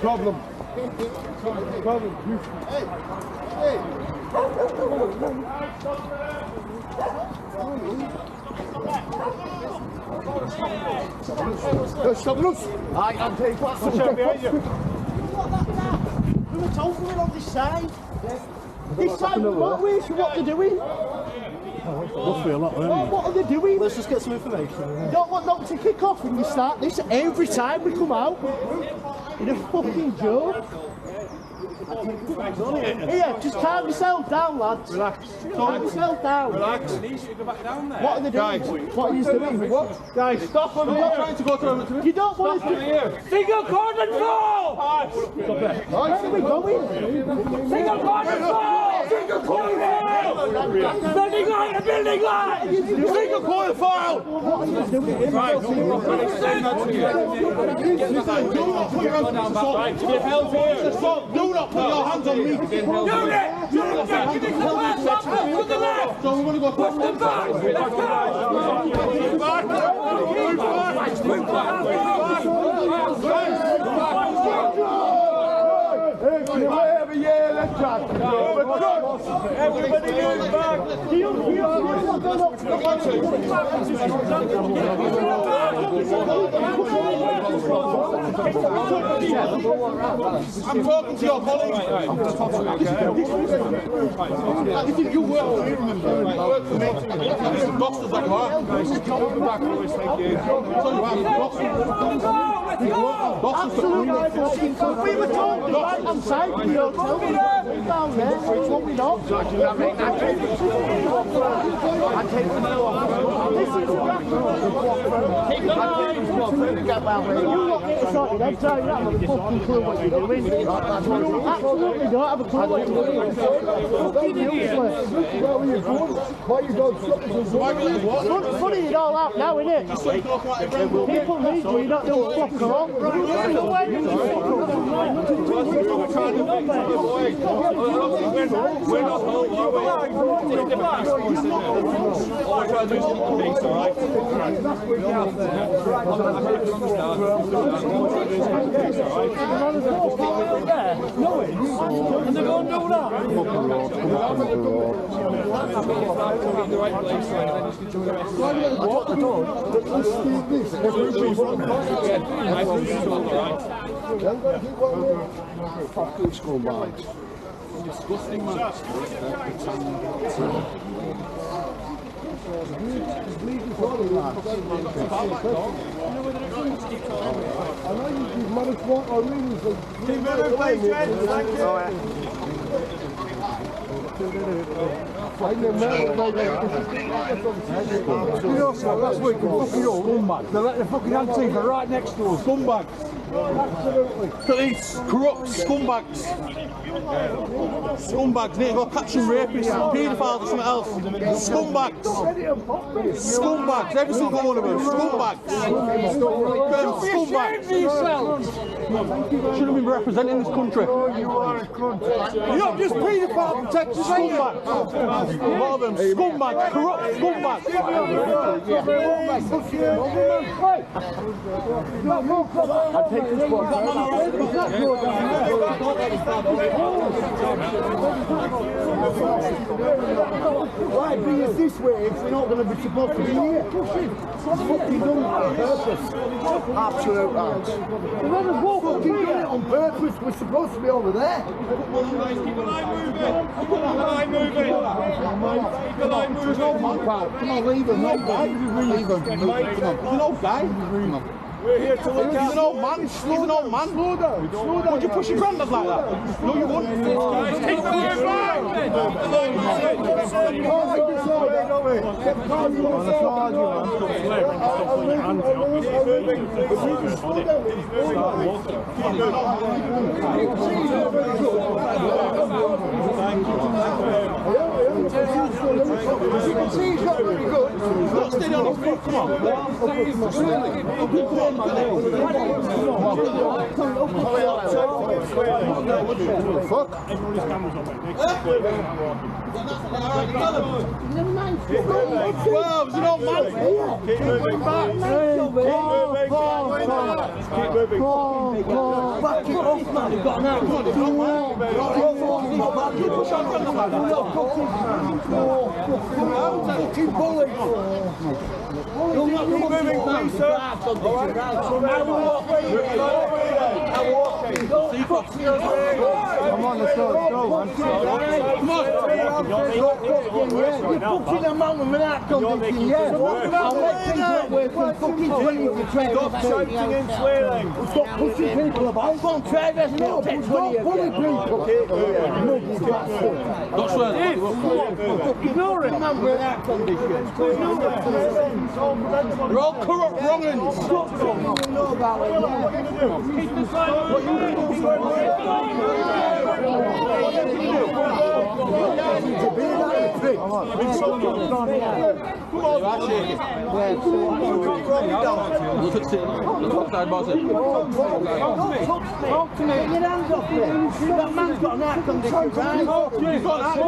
Problem. Hey! Hey! Stop us! Aye, I'm taking what's the behind you? We were told we were on this side. This time, what they're doing? Must be a lot, What are they doing? Let's just get some information. You don't want them to kick off when you start this every time we come out. In a fucking joke. Here, just calm yourself down, lads. Relax. Calm yourself down. Relax. It needs you to go back down there. What are they doing? Guys. What are you doing? What? Guys, stop over here. Trying to go to You don't want us to... Single cord and fall! Where are we going? Single cord and fall! Single cord and fall! Building line, a building line! Single coil file! What are you doing? Right, do not put your hands on me. Get held here. Do not put your hands on me. Unit! Unit! Give it to the left! Stop to the left! So we're going to go Push them back! Let's go! Move back! Move back! Everybody move back! I'm talking to your colleagues. This is you work for me, remember? You work for me. This is doctors like that. We were told the right-hand side of the hotel. Down there, what we not? This is a you lot get sorted every time you don't have a fucking clue what you're doing. Absolutely don't have a clue what you're doing. Fucking useless. Why you going It's funny it all out now, innit? People need you, you're not doing fuck all. We're not holding you away. Take the back. All we're trying to do is get the peace, alright? And they're going to do that? The right place, right? Then just enjoy the rest. What the door? Fucking scumbags. Disgusting, man. I know you've managed to walk on reading. Keep moving, please, Jen. Thank you. You know, so last week, fucking all scumbags. They let the fucking Antifa right next to us. Scumbags. Absolutely. Police, corrupt scumbags. Scumbags. Need to go catch some rapists, paedophiles or something else. Scumbags. Scumbags. Every single one of them. Scumbags. Scumbags. Shouldn't have been representing this country. You're not just paedophile protectors, scumbags. A lot of them. Scumbags. Corrupt scumbags. I'll take this one. Right, bring us this way if we're not going to be supposed to be here. It's fucking done on purpose. Absolute right. Fucking done it on purpose. We're supposed to be over there. Keep the line moving. Keep the line moving. Keep the line moving. Come on, leave him. No guy. Leave him. Come on. He's an old guy. Come on. We're here to look He's an old man. He's an old man. Slow down. Would you push your granddad like that? No, you wouldn't. Keep the line back. As you can see, he's not very good. He's not steady on his feet. Come on. Fuck. Well, there's an old man. Keep moving back. Keep moving. Keep moving. Kick off, man. They've got an out. Fucking bully. You'll not be moving, please, sir. Come on, let's go, man. Come on. You're pushing a man with an act condition, yeah. I'll make things not work from fucking 20 to 20. Stop shouting and swearing. Stop pushing people about. Come on, Travis, no, take 20 bully people. Not swearing. Ignore it. Man with an act condition. You're all corrupt wrong'uns. Know about it, Look at City. Look outside Boston. Talk to me. Get your hands off me. That man's got an act condition, right? You've got an act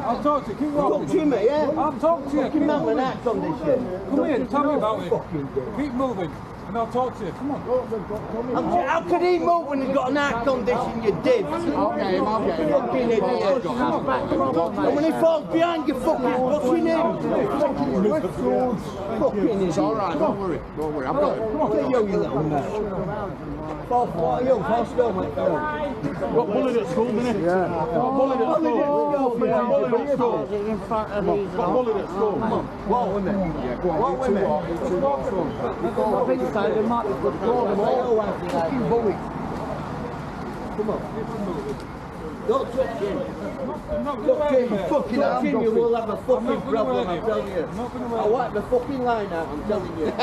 I'll talk to you. Keep Talk to me, yeah? I'll talk to you. Fucking man with an act condition. Come here, tell me about it. Keep moving, and I'll talk to you. Come on. How could he move when he's got an act condition, you div? Fucking idiot. And when he falls behind you, fucking pushing him. Fucking idiot. It's all right, don't worry. I've got it. Come on, you little nut. What are you? Pass go, mate. Got bullied at school, didn't he? Yeah. Got bullied at school. Got bullied at school. Got bullied at school. Walk with me. Walk with me. Fucking bully. Come on. Don't touch him. Fucking touch him, you will have a fucking problem, I'm telling you. I'll wipe the fucking line out, I'm telling you. Just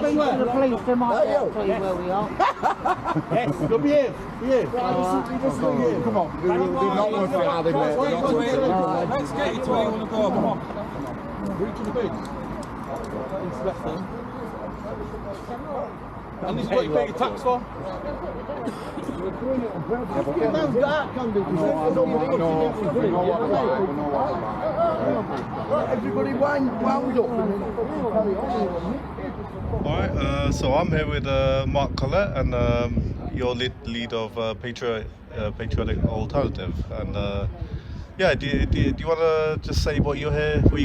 bring to the police, they might tell you where we are. Yes, go behave. Behave. Come on. They're not working out, they mate. Let's get you to where you want to go. Come on. Reach the beach. Inspect them. And this is what you pay your tax for? Man's got condition. Everybody wound up. Alright, so I'm here with Mark Collette and your lead of Patriotic Alternative. And yeah, do you want to just say what you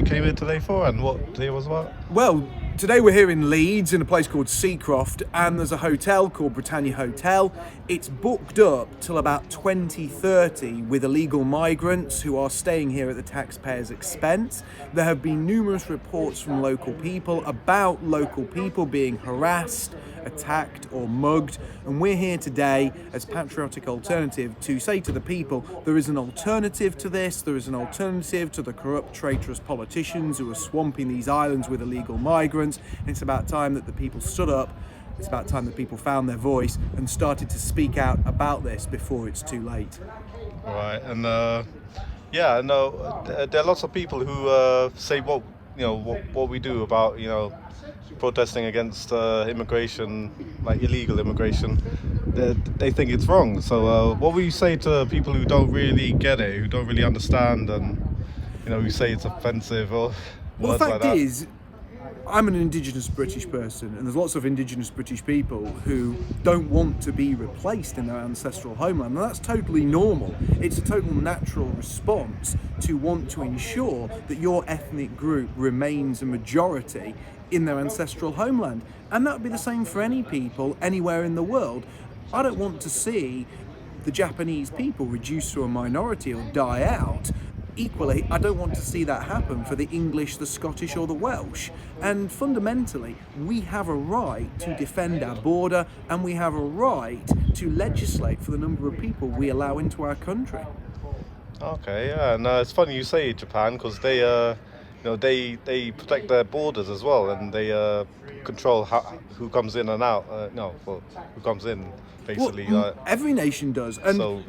came here today for and what today was about? Well, today we're here in Leeds in a place called Seacroft, and there's a hotel called Britannia Hotel. It's booked up till about 2030 with illegal migrants who are staying here at the taxpayers' expense. There have been numerous reports from local people about local people being harassed, attacked or mugged, and we're here today as Patriotic Alternative to say to the people there is an alternative to this, there is an alternative to the corrupt, traitorous politicians who are swamping these islands with illegal migrants, and it's about time that the people stood up, it's about time that people found their voice and started to speak out about this before it's too late. Right, and yeah, no, there are lots of people who say what we do about protesting against immigration, like illegal immigration. They think it's wrong. So what will you say to people who don't really get it, who don't really understand, and who say it's offensive or well, words the like fact that? is, I'm an Indigenous British person, and there's lots of Indigenous British people who don't want to be replaced in their ancestral homeland, and that's totally normal. It's a total natural response to want to ensure that your ethnic group remains a majority in their ancestral homeland, and that would be the same for any people anywhere in the world. I don't want to see the Japanese people reduced to a minority or die out. Equally, I don't want to see that happen for the English, the Scottish or the Welsh. And fundamentally, we have a right to defend our border, and we have a right to legislate for the number of people we allow into our country. Okay, yeah, and it's funny you say Japan, because they they protect their borders as well, and they control who comes in and out. Who comes in, basically. Well, every nation does, and so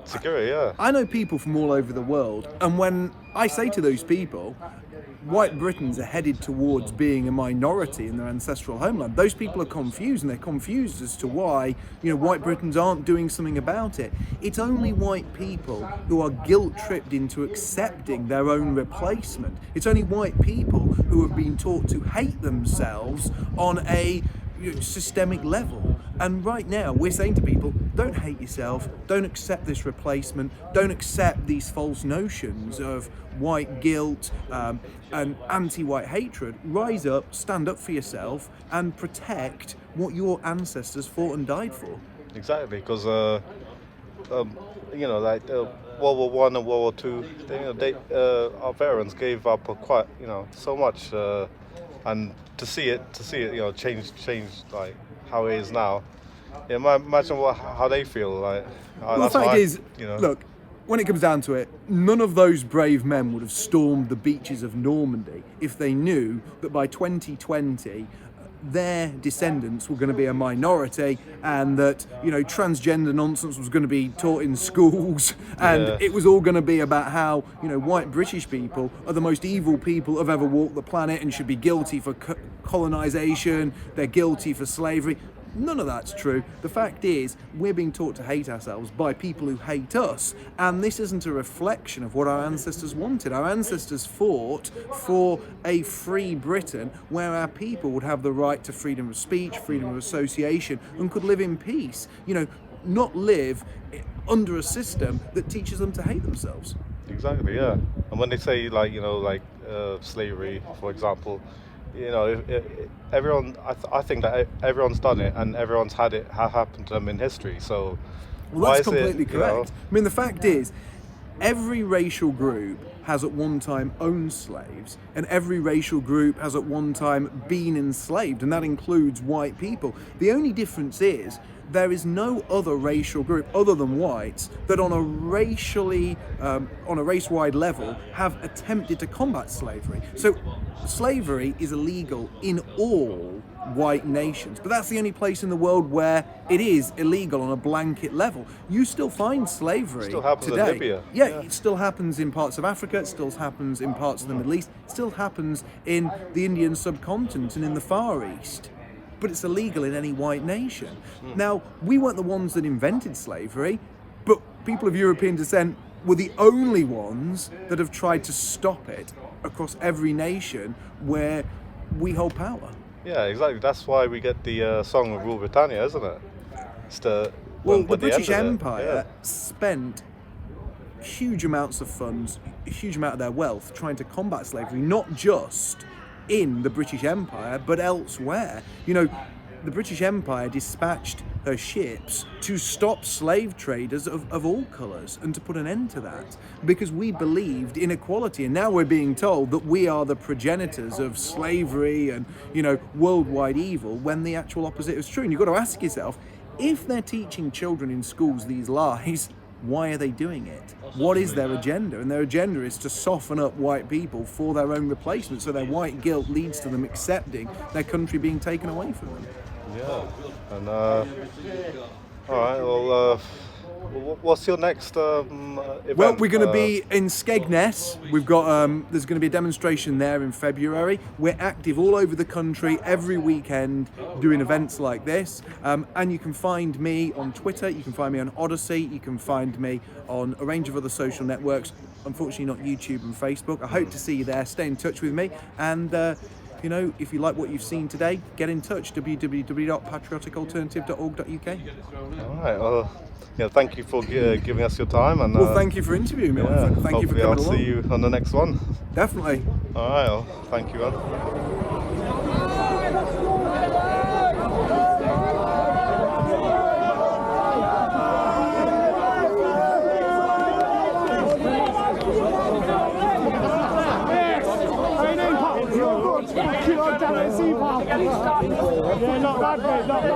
security, yeah. I know people from all over the world, and when I say to those people, white Britons are headed towards being a minority in their ancestral homeland, those people are confused, and they're confused as to why, white Britons aren't doing something about it. It's only white people who are guilt-tripped into accepting their own replacement. It's only white people who have been taught to hate themselves on a systemic level. And right now we're saying to people, don't hate yourself, don't accept this replacement, don't accept these false notions of white guilt and anti-white hatred. Rise up, stand up for yourself, and protect what your ancestors fought and died for. Exactly, because World War One and World War Two, our veterans gave up quite, so much, and to see it, change like how it is now. Yeah, imagine how they feel. Like, well, the fact is, look, when it comes down to it, none of those brave men would have stormed the beaches of Normandy if they knew that by 2020 their descendants were going to be a minority, and that transgender nonsense was going to be taught in schools, and it was all going to be about how white British people are the most evil people who've ever walked the planet and should be guilty for colonization, they're guilty for slavery. None of that's true. The fact is, we're being taught to hate ourselves by people who hate us, and this isn't a reflection of what our ancestors wanted. Our ancestors fought for a free Britain where our people would have the right to freedom of speech, freedom of association, and could live in peace. Not live under a system that teaches them to hate themselves. Exactly, yeah. And when they say slavery, for example, everyone. I think that everyone's done it, and everyone's had it happen to them in history. So, well, that's completely correct. I mean, the fact is, every racial group has at one time owned slaves, and every racial group has at one time been enslaved, and that includes white people. The only difference is there is no other racial group other than whites that on a race-wide level have attempted to combat slavery. So slavery is illegal in all white nations, but that's the only place in the world where it is illegal on a blanket level. You still find slavery still happens today. In Libya. Yeah, it still happens in parts of Africa, it still happens in parts of the Middle East, it still happens in the Indian subcontinent and in the Far East. But it's illegal in any white nation. Now, we weren't the ones that invented slavery, but people of European descent were the only ones that have tried to stop it across every nation where we hold power. Yeah, exactly. That's why we get the song of Rule Britannia, isn't it? It's the British Empire spent huge amounts of funds, a huge amount of their wealth trying to combat slavery, not just in the British Empire, but elsewhere. The British Empire dispatched her ships to stop slave traders of all colours and to put an end to that, because we believed in equality. And now we're being told that we are the progenitors of slavery and, worldwide evil, when the actual opposite is true. And you've got to ask yourself, if they're teaching children in schools these lies, why are they doing it? What is their agenda? And their agenda is to soften up white people for their own replacement, so their white guilt leads to them accepting their country being taken away from them. Yeah. And all right. Well, what's your next event? Well, we're going to be in Skegness. We've got there's going to be a demonstration there in February. We're active all over the country every weekend doing events like this. And you can find me on Twitter. You can find me on Odyssey. You can find me on a range of other social networks. Unfortunately, not YouTube and Facebook. I hope to see you there. Stay in touch with me. And if you like what you've seen today, get in touch. www.patrioticalternative.org.uk. All right. Well, thank you for giving us your time. And well, thank you for interviewing me. Thank you for coming along. I'll see you on the next one. Definitely. All right. Well, thank you, man. Yeah, not bad, mate, not bad.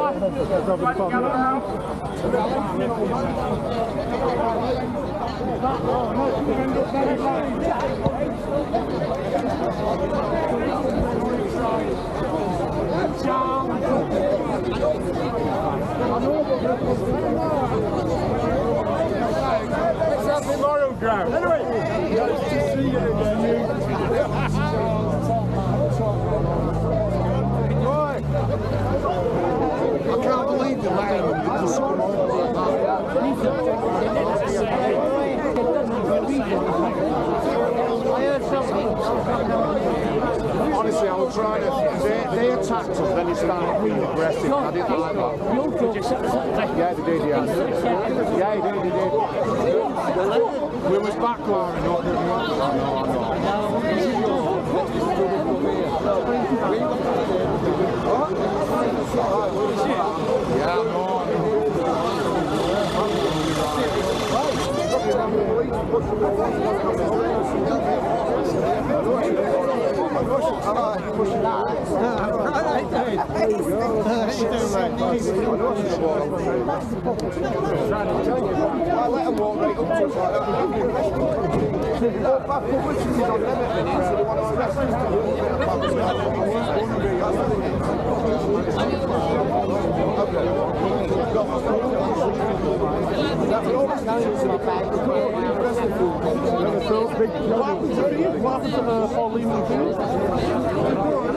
ground. Anyway, nice to see you again. Right. I can't believe the line. Honestly, I was trying to. They attacked us, then he started being aggressive. I didn't like that. Yeah, they did, yeah. Yeah, he did. We was back line up. Yeah, no.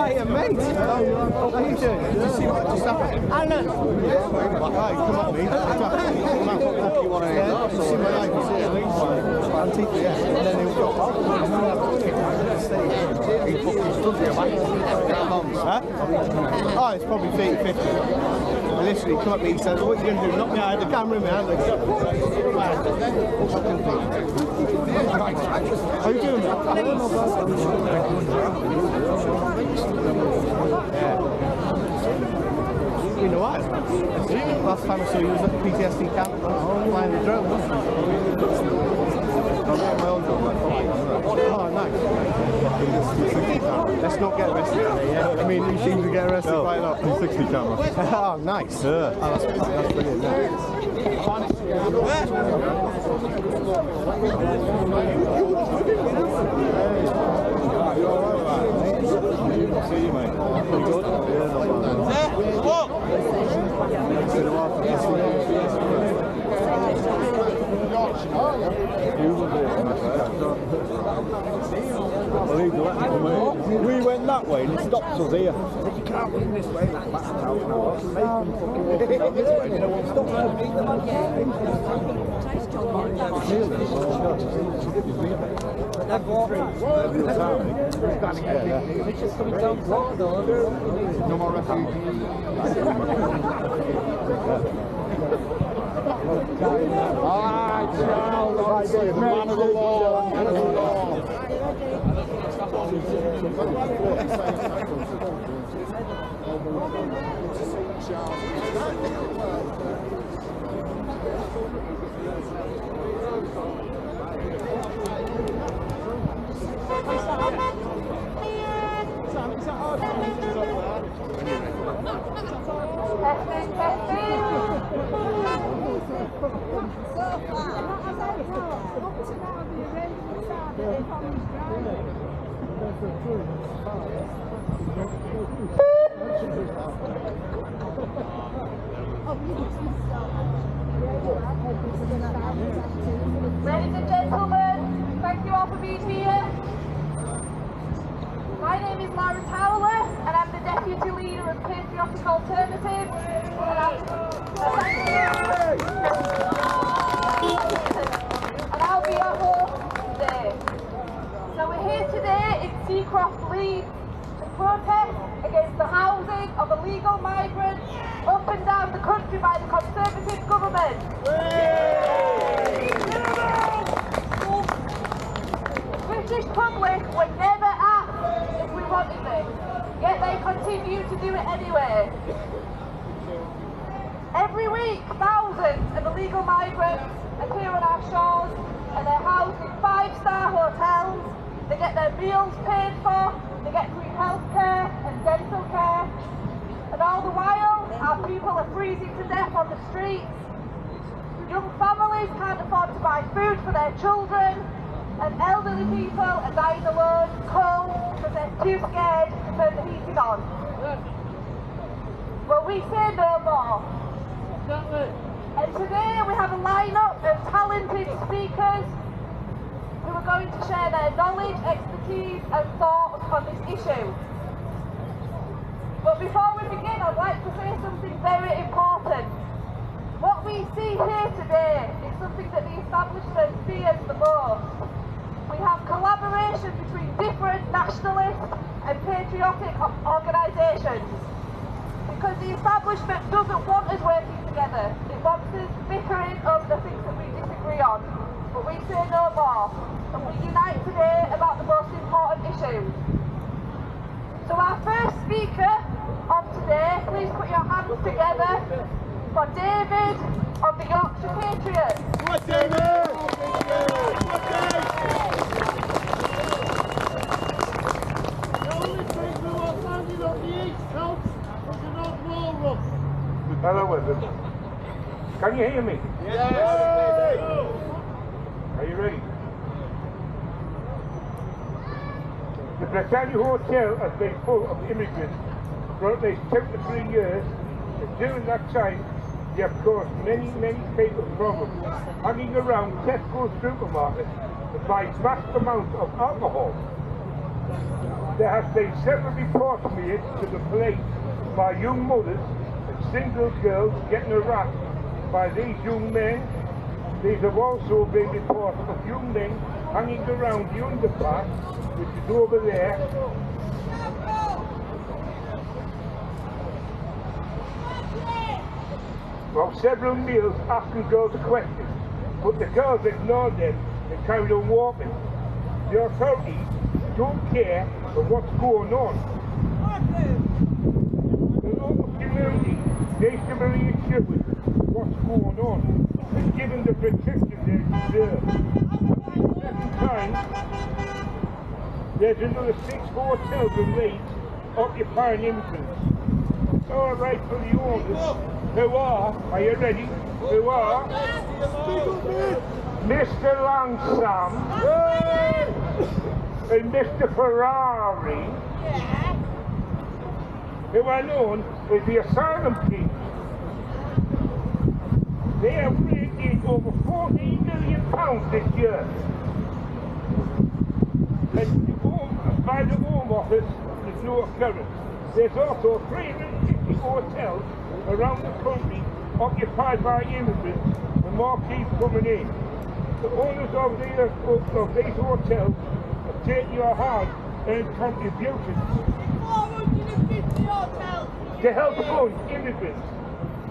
Hey, mate. How you doing? Did you see what just happened? Alan. Hey, come on, mate. Come on. You want to hear? You see my life? Antique, yeah. And then he'll go. He fucking stood there, mate. Huh? Oh, it's probably 30, 50. Literally, come up me, he said, what are you going to do? Knock me out of the camera in my hand. How you doing, man? You know what? Last time I saw you was at the PTSD camp, flying the drone, wasn't it? Oh, nice. Let's not get arrested today, yeah? I mean, you seem to get arrested quite a lot. 360 camera. Oh, nice. Yeah. Oh, that's brilliant. See you, mate. You good? We went that way and it stopped us here. You can't run this way, like back out now. No more refugees. Alright, man of the law. Ladies and gentlemen, thank you all for being here. My name is Laura Towler and I'm the Deputy Leader of Patriotic Alternative. And I'll be your host today. So we're here today in Seacroft, Leeds to protest against the housing of illegal migrants up and down the country by the Conservative government. The British public were never asked if we wanted this, yet they continue to do it anyway. Every week, thousands of illegal migrants appear on our shores and they're housed in 5-star hotels. They get their meals paid for, they get free healthcare and dental care. And all the while, our people are freezing to death on the streets. Young families can't afford to buy food for their children, and elderly people are dying alone, cold, because they're too scared to turn the heating on. But we say no more. And today we have a lineup of talented speakers who are going to share their knowledge, expertise and thoughts on this issue. But before we begin, I'd like to say something very important. What we see here today is something that the establishment fears the most. We have collaboration between different nationalist and patriotic organisations. Because the establishment doesn't want us working together. It wants us bickering over the things that we disagree on. But we say no more. And we unite today about the most important issues. So our first speaker of today, please put your hands together for David of the Yorkshire Patriots. What, David? What, Dave? The only people who are founded on the East Coast was the North Wall. Hello, everyone. Can you hear me? Yeah. Are you ready? The Britannia Hotel has been full of immigrants for at least 2 to 3 years, and during that time they have caused many people problems, hanging around Tesco supermarkets to buy vast amounts of alcohol. There has been several reports made to the police by young mothers and single girls getting harassed by these young men. These have also been reports of young men hanging around the underpass, which is over there. Well, several males asking girls questions, but the girls ignored them and carried on walking. The authorities don't care of what's going on. The local community needs to be reassured what's going on and given the protection they deserve. At the present time, there's another 6 hotels in Leeds occupying immigrants. It's all right for the owners, who are you ready? Who are Mr. Langsam and Mr. Ferrari, who are known as the Asylum King. They have raised in over £14 million this year. And by the Home Office, there's no occurrence. There's also 350 hotels around the country occupied by immigrants, and more keep coming in. The owners of these hotels have taken your hard-earned contributions 450 hotels! to help fund immigrants.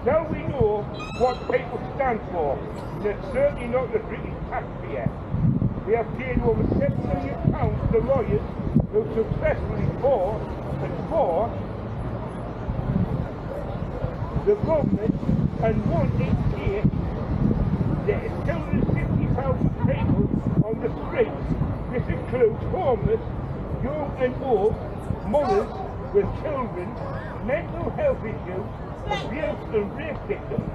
Now we know what people stand for, and it's certainly not the British taxpayer. We have paid over £7 million to lawyers who successfully fought the government and won each case. There is 260,000 people on the streets. This includes homeless, young and old, mothers with children, mental health issues, abuse and rape victims.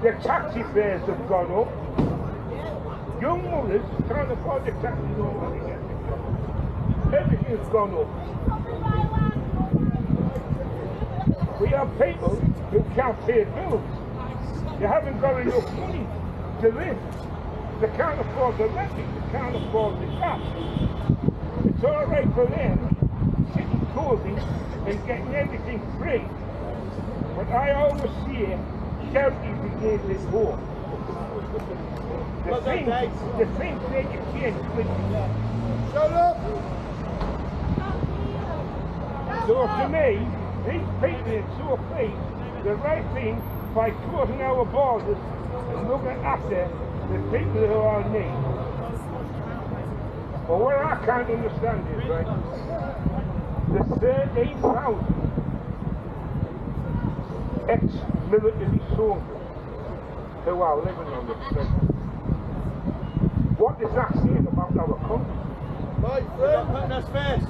The taxi fares have gone up. Young mothers can't afford the taxi home again. Everything's gone up. We have people who can't pay bills. They haven't got enough money to live. They can't afford the rent, they can't afford the gas. It's all right for them sitting cozy and getting everything free. But I always say charity begins at home. The things they can change quickly. Shut up! So to me, these patriots so think the right thing by closing our borders and looking after the people who are in need. But what I can't understand is, right, the 13,000 ex-military soldiers who are living on the street. What does that say about our country? My friend, putting us first.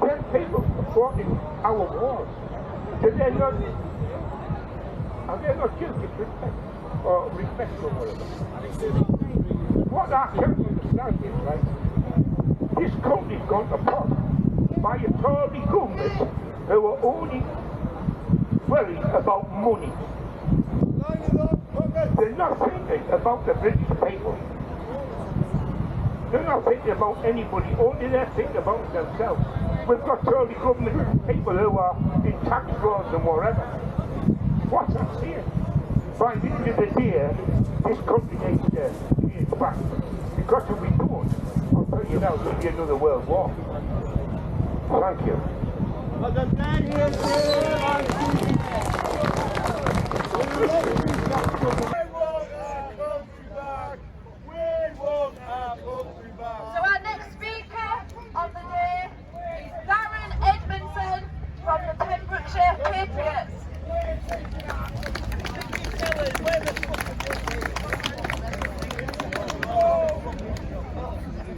Then people supporting our wars. Are they not guilty of respect or whatever? What I can't understand is, right, this country's gone to pot by a Tory government who are only worried about money. They're not thinking about the British people. They're not thinking about anybody, only they're thinking about themselves. We've got Tory government people who are in tax frauds and whatever. What's that saying? By the end of the day, this country needs to be back. Because if we don't, I'll tell you now, there'll be another world war. Thank you. So our next speaker of the day is Darren Edmondson from the Pembrokeshire Patriots.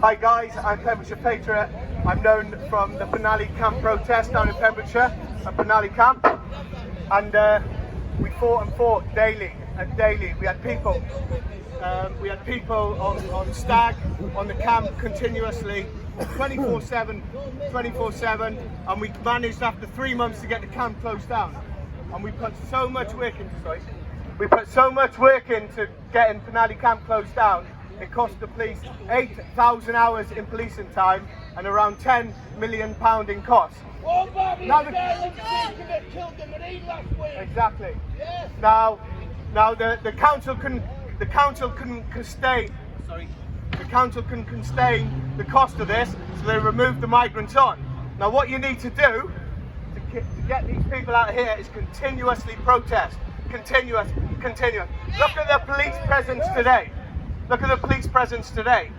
Hi guys, I'm Pembrokeshire Patriot. I'm known from the Finale Camp protest down in Pembrokeshire, at Finale Camp, and we fought daily and daily. We had people on stag, on the camp continuously, 24/7, and we managed after 3 months to get the camp closed down. And we put so much work into getting Finale Camp closed down. It cost the police 8,000 hours in policing time and around £10 million in costs. Exactly. Yes. Now the council couldn't contain the cost of this, so they removed the migrants on. Now what you need to do to get these people out of here is continuously protest. Continuous. Look at the police presence today.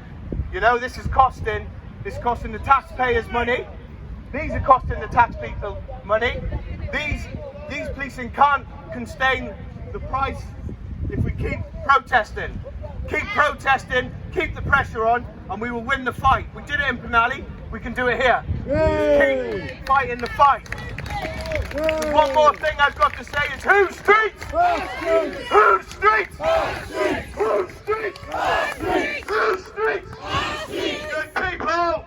You know, this is costing the taxpayers money. These are costing the tax people money. These policing can't contain the price if we keep protesting. Keep the pressure on, and we will win the fight. We did it in Penally, we can do it here. Keep fighting the fight. One more thing I've got to say is whose streets? Whose streets? Whose streets? Whose streets? Good people!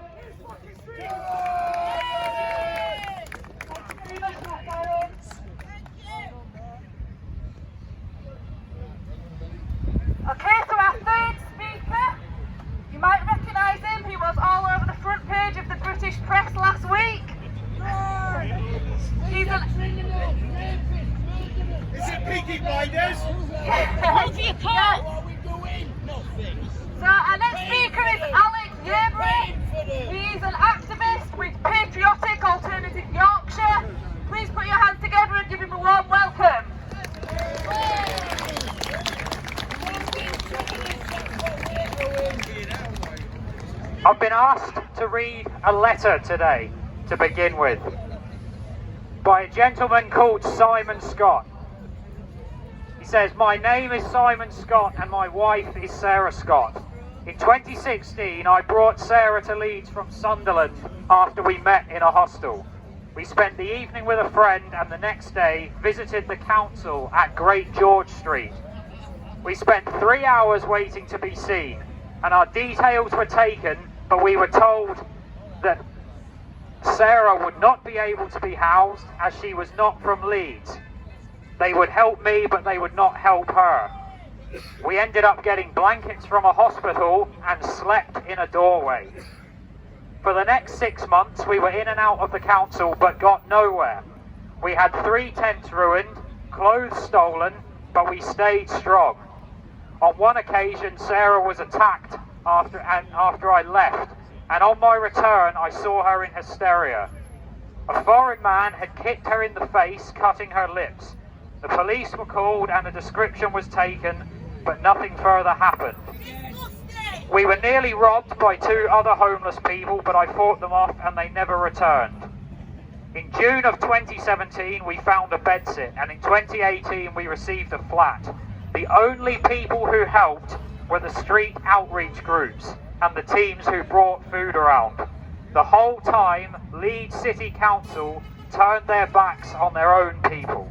Okay, so our third speaker, you might recognise him, he was all over the front page of the British press last week. He's an... Is it Peaky Blinders? Yeah. So our next speaker is Alex Yearbury. He's an activist with Patriotic Alternative Yorkshire. Please put your hands together and give him a warm welcome. I've been asked to read a letter today to begin with by a gentleman called Simon Scott. He says, "My name is Simon Scott and my wife is Sarah Scott. In 2016 I brought Sarah to Leeds from Sunderland after we met in a hostel. We spent the evening with a friend and the next day visited the council at Great George Street. We spent 3 hours waiting to be seen and our details were taken, but we were told that Sarah would not be able to be housed as she was not from Leeds. They would help me, but they would not help her. We ended up getting blankets from a hospital and slept in a doorway. For the next 6 months, we were in and out of the council, but got nowhere. We had 3 tents ruined, clothes stolen, but we stayed strong. On one occasion, Sarah was attacked after I left, and on my return, I saw her in hysteria. A foreign man had kicked her in the face, cutting her lips. The police were called and a description was taken, but nothing further happened. We were nearly robbed by 2 other homeless people, but I fought them off and they never returned. In June of 2017, we found a bedsit, and in 2018, we received a flat. The only people who helped were the street outreach groups and the teams who brought food around. The whole time, Leeds City Council turned their backs on their own people.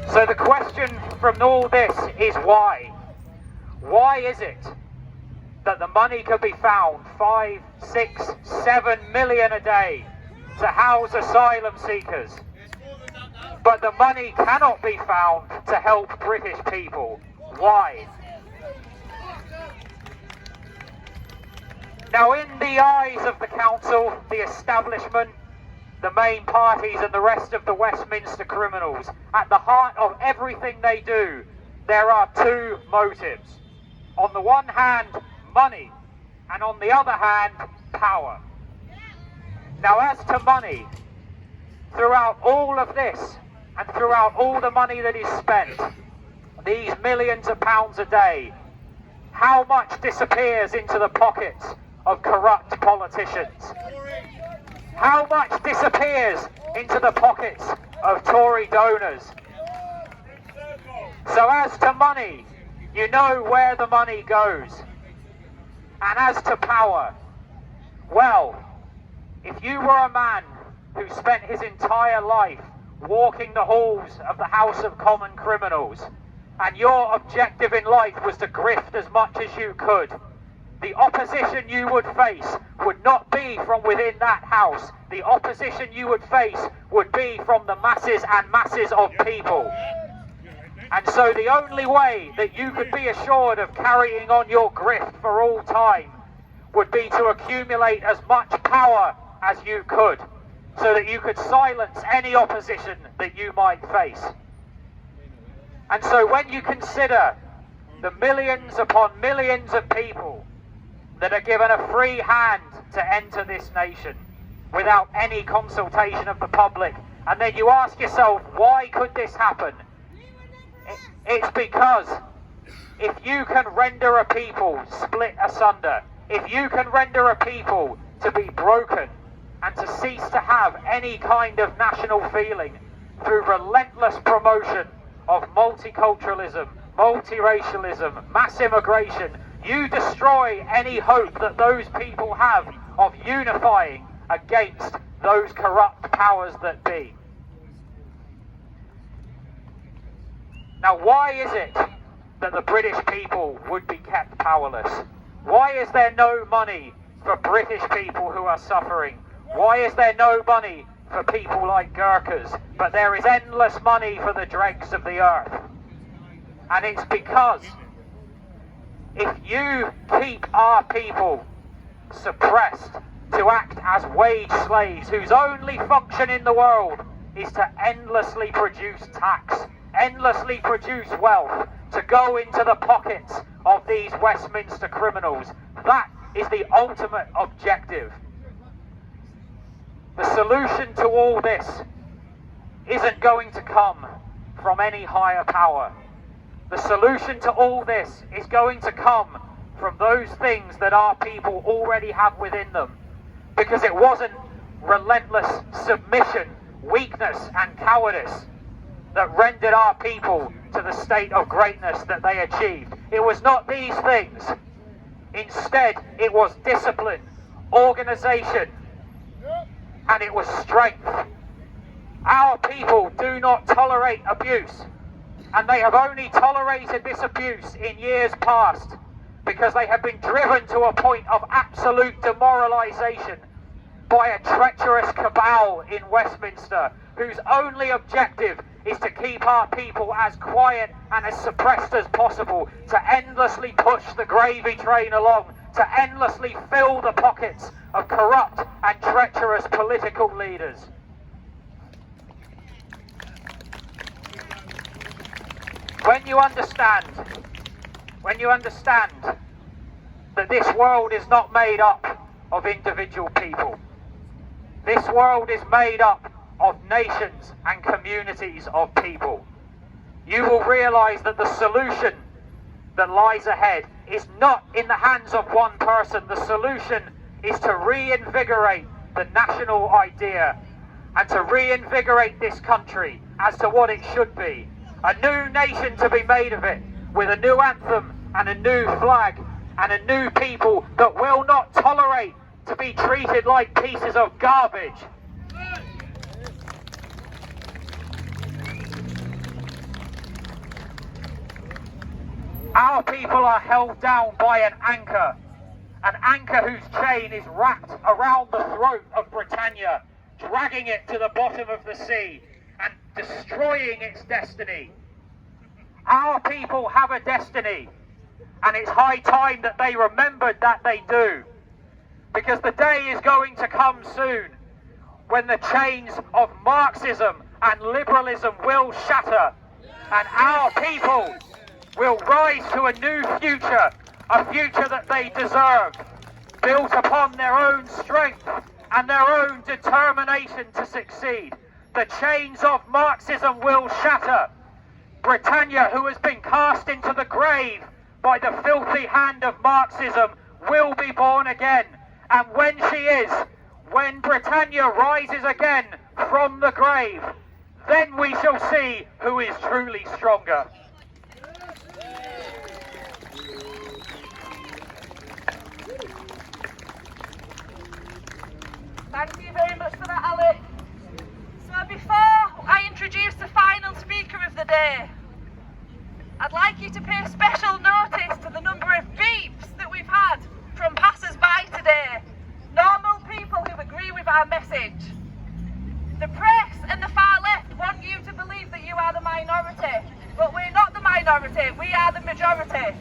So the question from all this is why? Why is it that the money could be found 5, 6, 7 million a day to house asylum seekers, but the money cannot be found to help British people? Why? Now, in the eyes of the council, the establishment, the main parties and the rest of the Westminster criminals, at the heart of everything they do, there are two motives. On the one hand, money, and on the other hand, power. Now, as to money, throughout all of this, and throughout all the money that is spent, these millions of pounds a day, how much disappears into the pockets of corrupt politicians? How much disappears into the pockets of Tory donors? So as to money, you know where the money goes. And as to power, well, if you were a man who spent his entire life walking the halls of the House of Common Criminals, and your objective in life was to grift as much as you could, the opposition you would face would not be from within that house. The opposition you would face would be from the masses and masses of people. And so the only way that you could be assured of carrying on your grift for all time would be to accumulate as much power as you could, so that you could silence any opposition that you might face. And so when you consider the millions upon millions of people that are given a free hand to enter this nation without any consultation of the public, and then you ask yourself, why could this happen? It's because if you can render a people split asunder, if you can render a people to be broken and to cease to have any kind of national feeling through relentless promotion of multiculturalism, multiracialism, mass immigration, you destroy any hope that those people have of unifying against those corrupt powers that be. Now, why is it that the British people would be kept powerless? Why is there no money for British people who are suffering? Why is there no money for people like Gurkhas? But there is endless money for the dregs of the earth. And it's because if you keep our people suppressed to act as wage slaves whose only function in the world is to endlessly produce tax, endlessly produce wealth, to go into the pockets of these Westminster criminals, that is the ultimate objective. The solution to all this isn't going to come from any higher power. The solution to all this is going to come from those things that our people already have within them. Because it wasn't relentless submission, weakness and cowardice that rendered our people to the state of greatness that they achieved. It was not these things. Instead, it was discipline, organisation, and it was strength. Our people do not tolerate abuse, and they have only tolerated this abuse in years past because they have been driven to a point of absolute demoralisation by a treacherous cabal in Westminster whose only objective is to keep our people as quiet and as suppressed as possible, to endlessly push the gravy train along, to endlessly fill the pockets of corrupt and treacherous political leaders. When you understand that this world is not made up of individual people, this world is made up of nations and communities of people, you will realise that the solution that lies ahead is not in the hands of one person. The solution is to reinvigorate the national idea and to reinvigorate this country as to what it should be. A new nation to be made of it, with a new anthem and a new flag and a new people that will not tolerate to be treated like pieces of garbage. Our people are held down by an anchor whose chain is wrapped around the throat of Britannia, dragging it to the bottom of the sea and destroying its destiny. Our people have a destiny, and it's high time that they remembered that they do. because the day is going to come soon when the chains of Marxism and liberalism will shatter, and our people will rise to a new future, a future that they deserve, built upon their own strength and their own determination to succeed. The chains of Marxism will shatter. Britannia, who has been cast into the grave by the filthy hand of Marxism, will be born again. And when she is, when Britannia rises again from the grave, then we shall see who is truly stronger. Thank you very much for that, Alec. So before I introduce the final speaker of the day, I'd like you to pay special notice to the number of beeps that we've had from passers-by today. Normal people who agree with our message. The press and the far left want you to believe that you are the minority, but we're not the minority, we are the majority.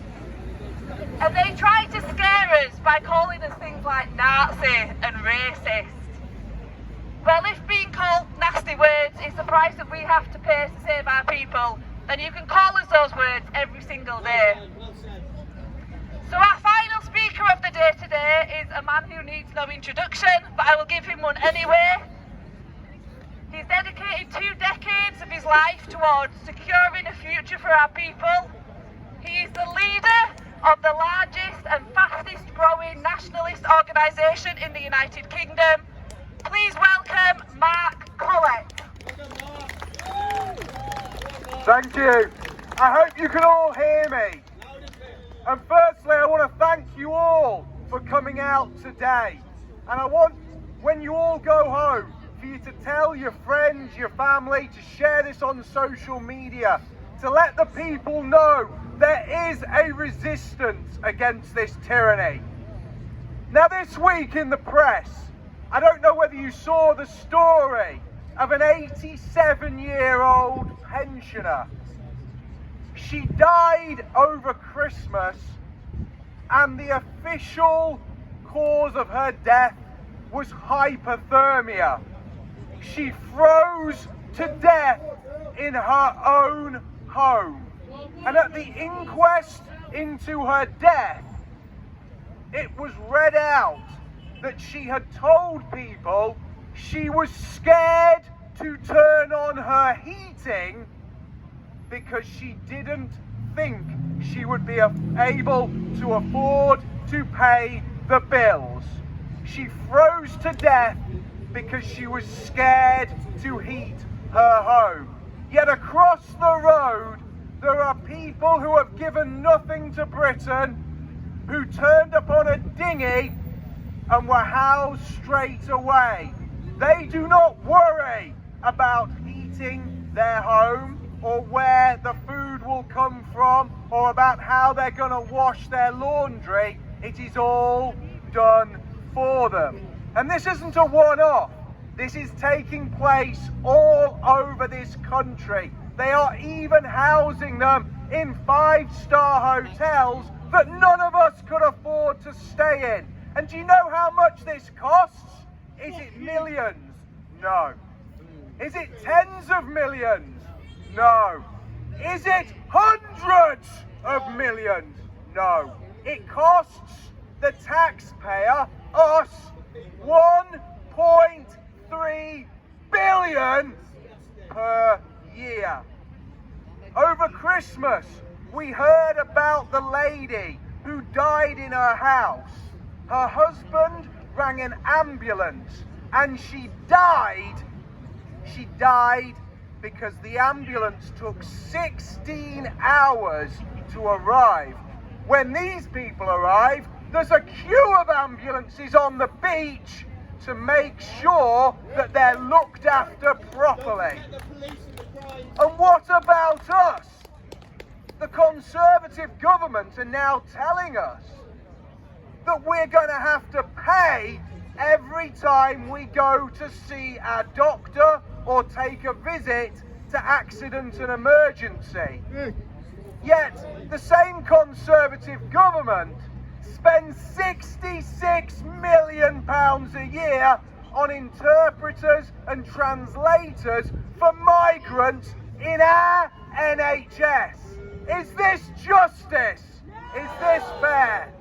And they try to scare us by calling us things like Nazi and racist. Well, if being called nasty words is the price that we have to pay to save our people, then you can call us those words every single day. So our final speaker of the day today is a man who needs no introduction, but I will give him one anyway. He's dedicated 2 decades of his life towards securing a future for our people. He is the leader of the largest and fastest growing nationalist organisation in the United Kingdom. Please welcome Mark Collett. Thank you. I hope you can all hear me. And firstly, I want to thank you all for coming out today. And I want, when you all go home, for you to tell your friends, your family, to share this on social media, to let the people know there is a resistance against this tyranny. Now this week in the press, I don't know whether you saw the story of an 87-year-old pensioner. She died over Christmas, and the official cause of her death was hypothermia. She froze to death in her own home. And at the inquest into her death, it was read out that she had told people she was scared to turn on her heating because she didn't think she would be able to afford to pay the bills. She froze to death because she was scared to heat her home. Yet across the road, there are people who have given nothing to Britain, who turned up on a dinghy and were housed straight away. They do not worry about heating their home or where the food will come from or about how they're going to wash their laundry. It is all done for them. And this isn't a one-off. This is taking place all over this country. They are even housing them in 5-star hotels that none of us could afford to stay in. And do you know how much this costs? Is it millions? No. Is it tens of millions? No. Is it hundreds of millions? No. It costs the taxpayer, us, 1.3 billion per year. Over Christmas, we heard about the lady who died in her house. Her husband rang an ambulance and she died. She died because the ambulance took 16 hours to arrive. When these people arrive, there's a queue of ambulances on the beach to make sure that they're looked after properly. And what about us? The Conservative government are now telling us that we're going to have to pay every time we go to see our doctor or take a visit to accident and emergency. Yet the same Conservative government spends £66 million £2,000 a year on interpreters and translators for migrants in our NHS. Is this justice? Is this fair?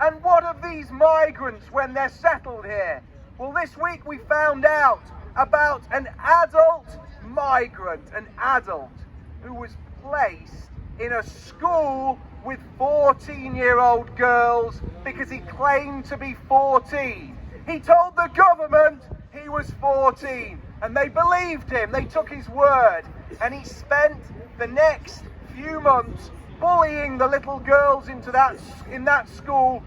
And what of these migrants when they're settled here? Well, this week we found out about an adult migrant, an adult who was placed in a school with 14-year-old girls because he claimed to be 14. He told the government he was 14 and they believed him, they took his word, and he spent the next few months bullying the little girls in that school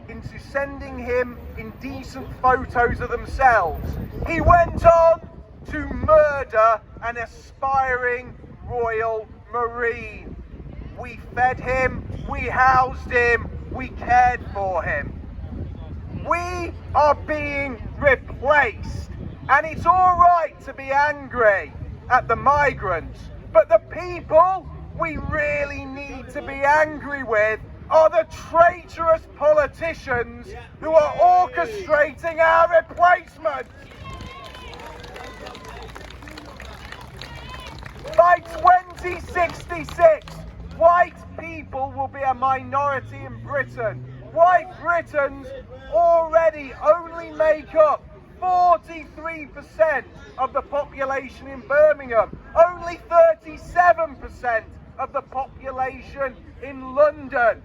into sending him indecent photos of themselves. He went on to murder an aspiring Royal Marine. We fed him, we housed him, we cared for him. We are being replaced, and it's all right to be angry at the migrants, but the people we really need to be angry with are the traitorous politicians who are orchestrating our replacement. By 2066, white people will be a minority in Britain. White Britons already only make up 43% of the population in Birmingham, only 37% of the population in London.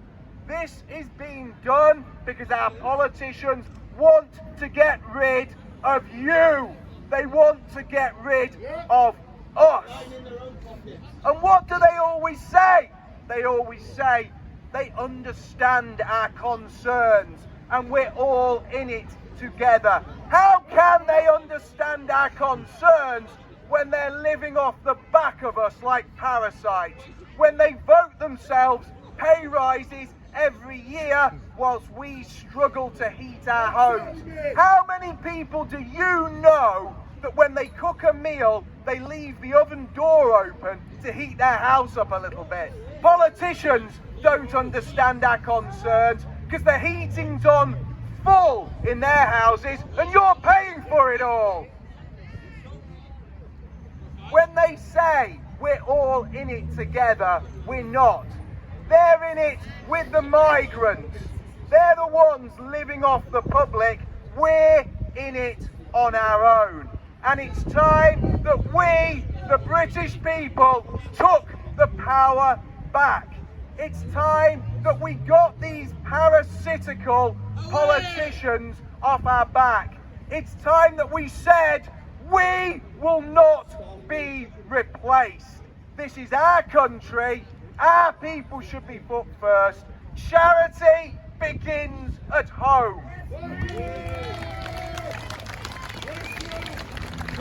This is being done because our politicians want to get rid of you. They want to get rid of us. And what do they always say? They always say they understand our concerns and we're all in it together. How can they understand our concerns when they're living off the back of us like parasites? When they vote themselves pay rises every year whilst we struggle to heat our homes? How many people do you know that when they cook a meal, they leave the oven door open to heat their house up a little bit? Politicians don't understand our concerns because the heating's on full in their houses and you're paying for it all. When they say we're all in it together, we're not. They're in it with the migrants. They're the ones living off the public. We're in it on our own. And it's time that we, the British people, took the power back. It's time that we got these parasitical politicians off our back. It's time that we said we will not be replaced. This is our country. Our people should be put first. Charity begins at home.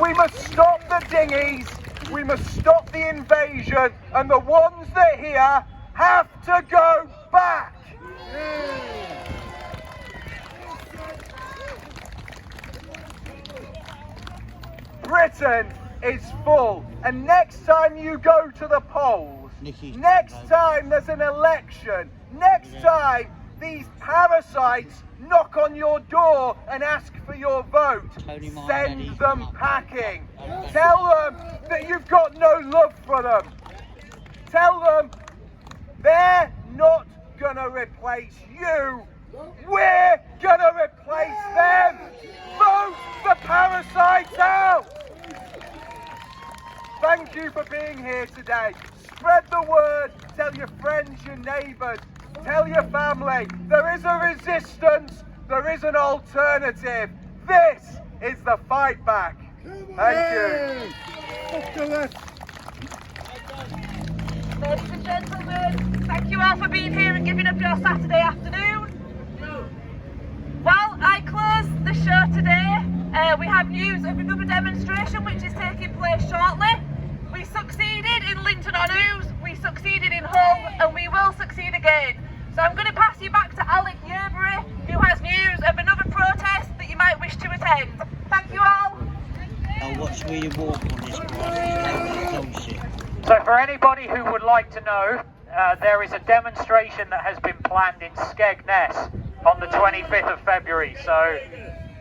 We must stop the dinghies, we must stop the invasion, and the ones that are here have to go back. Britain is full, and next time you go to the polls, next time there's an election, next time these parasites knock on your door and ask for your vote, send them packing. Tell them that you've got no love for them. Tell them they're not gonna replace you. We're gonna replace them. Vote the parasites out. Thank you for being here today. Spread the word. Tell your friends, your neighbours. Tell your family. There is a resistance. There is an alternative. This is the fight back. Thank you. Ladies and gentlemen, thank you all for being here and giving up your Saturday afternoon. Well, I close the show today. We have news of another demonstration which is taking place shortly. We succeeded in Linton-on-Ouse, we succeeded in Hull, and we will succeed again. So I'm going to pass you back to Alec Yerbury, who has news of another protest that you might wish to attend. Thank you all. I'll watch where you walk on this one. So for anybody who would like to know, there is a demonstration that has been planned in Skegness on the 25th of February. So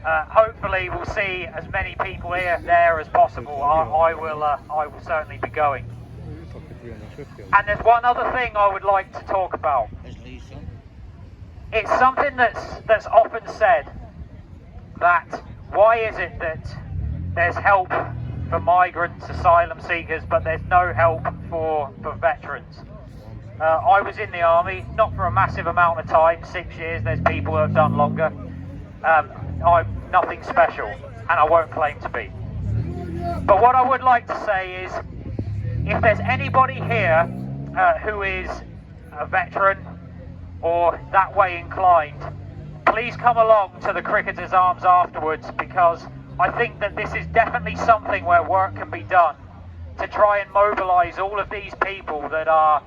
hopefully we'll see as many people there as possible. I will certainly be going. And there's one other thing I would like to talk about. It's something that's often said, that why is it that there's help for migrants, asylum seekers, but there's no help for veterans? I was in the army, not for a massive amount of time, 6 years. There's people who have done longer. I'm nothing special, and I won't claim to be. But what I would like to say is, if there's anybody here who is a veteran or that way inclined, please come along to the Cricketers' Arms afterwards, because I think that this is definitely something where work can be done to try and mobilise all of these people that are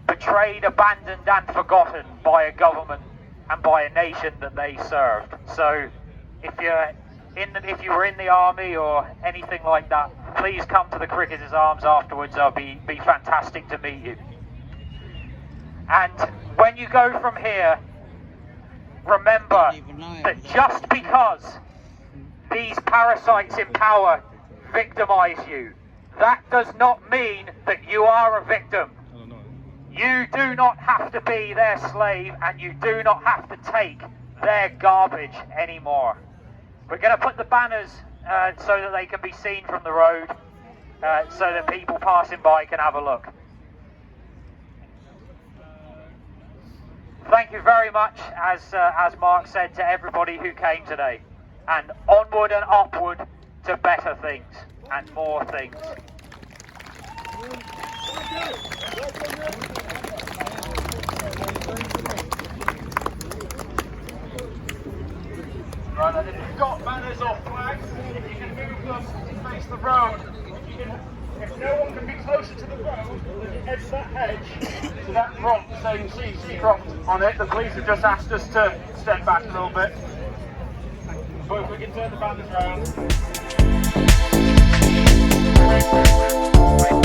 betrayed, abandoned and forgotten by a government and by a nation that they served. So if you were in the army or anything like that, please come to the Cricketers' Arms afterwards. It'll be fantastic to meet you. And when you go from here, remember that just because these parasites in power victimise you, that does not mean that you are a victim. You do not have to be their slave, and you do not have to take their garbage anymore. We're going to put the banners so that they can be seen from the road, so that people passing by can have a look. Thank you very much, as Mark said, to everybody who came today. And onward and upward to better things and more things. Right, and if you've got banners or flags, if you can move them to face the road, if no one can be closer to the road than the edge of that hedge to that prompt saying CC prompt on it, the police have just asked us to step back a little bit. But if we can turn the banners around.